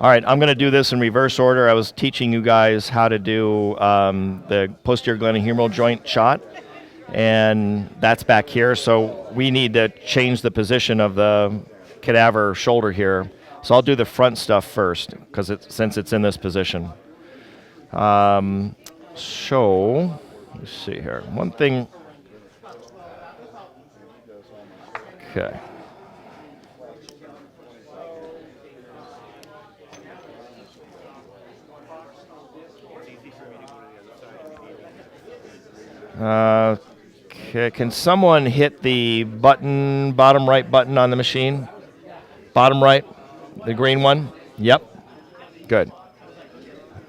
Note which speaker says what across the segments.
Speaker 1: All right, I'm going to do this in reverse order. I was teaching you guys how to do the posterior glenohumeral joint shot, and that's back here. So we need to change the position of the cadaver shoulder here. So I'll do the front stuff first, because since it's in this position. So let's see here. One thing. Okay. Okay, can someone hit the button, bottom right button on the machine? Bottom right, the green one? Yep. Good.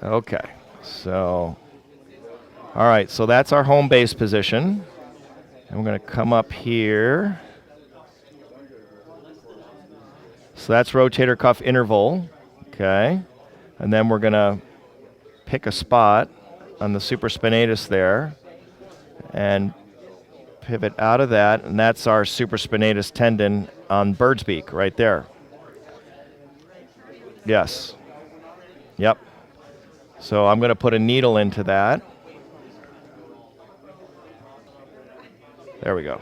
Speaker 1: Okay, so, all right, so that's our home base position. And we're going to come up here. So that's rotator cuff interval, okay? And then we're going to pick a spot on the supraspinatus there and pivot out of that, and that's our supraspinatus tendon on bird's beak right there. Yes. Yep. So I'm going to put a needle into that. There we go.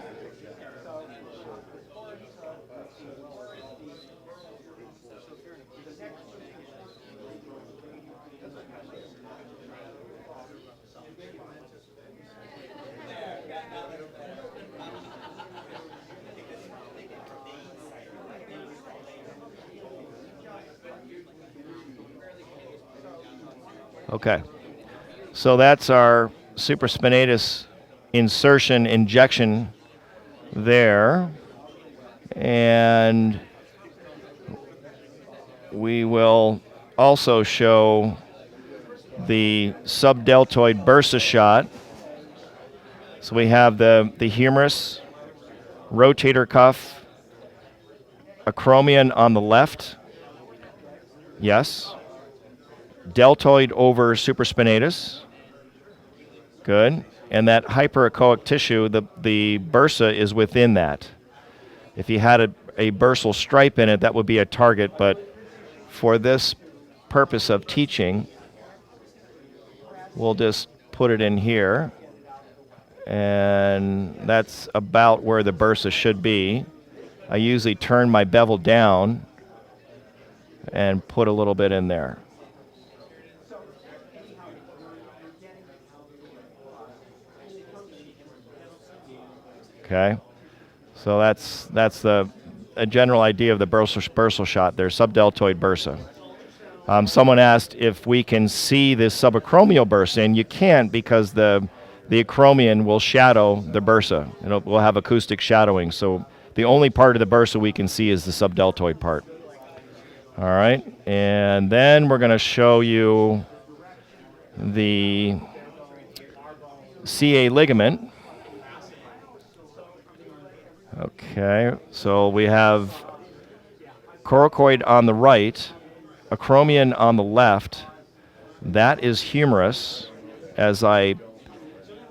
Speaker 1: Okay, so that's our supraspinatus insertion injection there, and we will also show the subdeltoid bursa shot. So we have the humerus, rotator cuff, acromion on the left, yes. Deltoid over supraspinatus. Good. And that hyperechoic tissue, the bursa is within that. If you had a bursal stripe in it, that would be a target, but for this purpose of teaching, we'll just put it in here. And that's about where the bursa should be. I usually turn my bevel down and put a little bit in there. Okay, so that's a general idea of the bursal shot there, subdeltoid bursa. Someone asked if we can see this subacromial bursa, and you can't because the acromion will shadow the bursa. We'll have acoustic shadowing, so the only part of the bursa we can see is the subdeltoid part. All right, and then we're going to show you the CA ligament. Okay, so we have coracoid on the right, acromion on the left. That is humerus. As I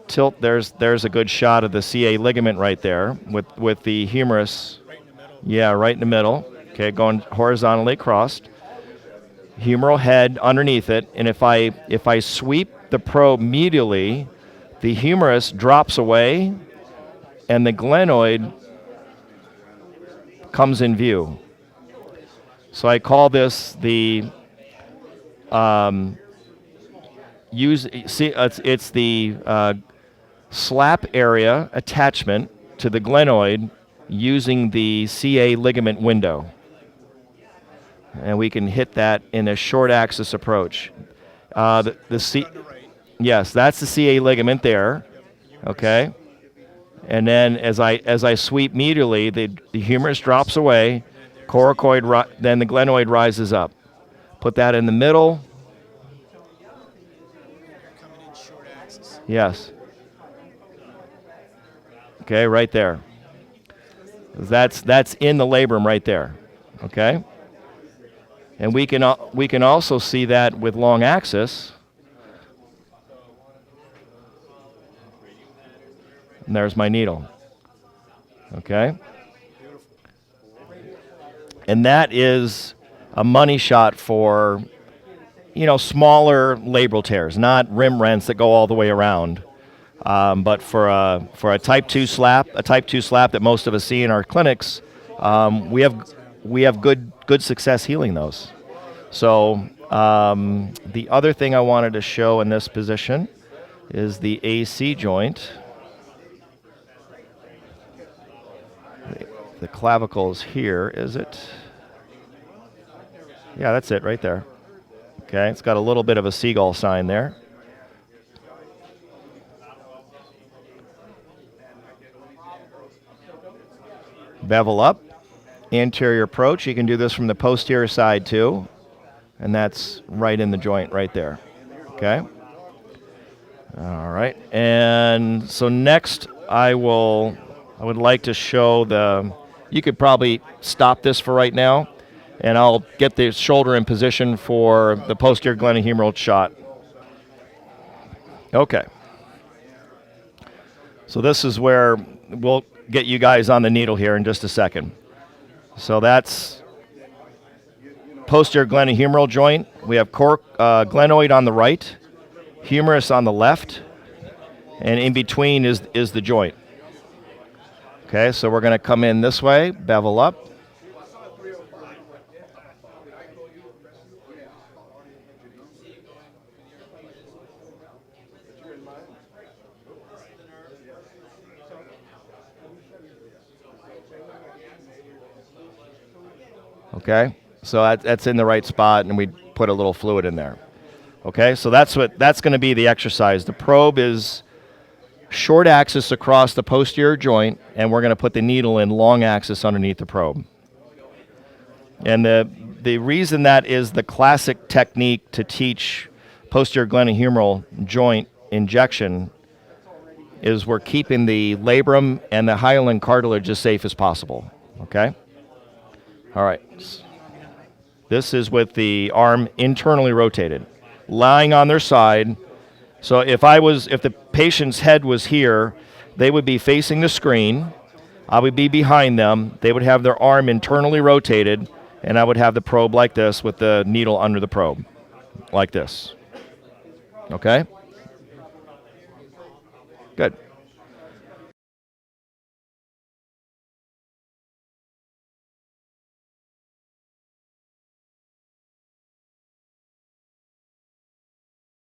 Speaker 1: tilt, there's a good shot of the CA ligament right there with the humerus. Right in the middle. Yeah, right in the middle. Okay, going horizontally across. Humeral head underneath it, and if I sweep the probe medially, the humerus drops away, and the glenoid comes in view. So I call this the it's the slap area attachment to the glenoid using the CA ligament window. And we can hit that in a short axis approach. Yes, that's the CA ligament there. Okay. And then as I sweep medially, the humerus drops away, coracoid, then the glenoid rises up. Put that in the middle.
Speaker 2: Coming in short axis.
Speaker 1: Yes. Okay, right there. That's in the labrum right there. Okay. And we can also see that with long axis. And there's my needle. Okay? And that is a money shot for, smaller labral tears, not rim rents that go all the way around. But for a type 2 slap, that most of us see in our clinics, we have good success healing those. So the other thing I wanted to show in this position is the AC joint. The clavicle is here, is it? Yeah, that's it right there. Okay, it's got a little bit of a seagull sign there. Bevel up, anterior approach. You can do this from the posterior side too, and that's right in the joint right there. Okay. All right, and so next I would like to show you could probably stop this for right now, and I'll get the shoulder in position for the posterior glenohumeral shot. Okay. So this is where we'll get you guys on the needle here in just a second. So that's posterior glenohumeral joint. We have glenoid on the right, humerus on the left, and in between is the joint. Okay, so we're going to come in this way, bevel up. Okay, so that's in the right spot, and we put a little fluid in there. Okay, so that's going to be the exercise. The probe is short axis across the posterior joint, and we're going to put the needle in long axis underneath the probe. And the reason that is the classic technique to teach posterior glenohumeral joint injection is we're keeping the labrum and the hyaline cartilage as safe as possible. Okay? All right. This is with the arm internally rotated, lying on their side. So if the patient's head was here, they would be facing the screen. I would be behind them. They would have their arm internally rotated, and I would have the probe like this with the needle under the probe, like this. Okay? Good.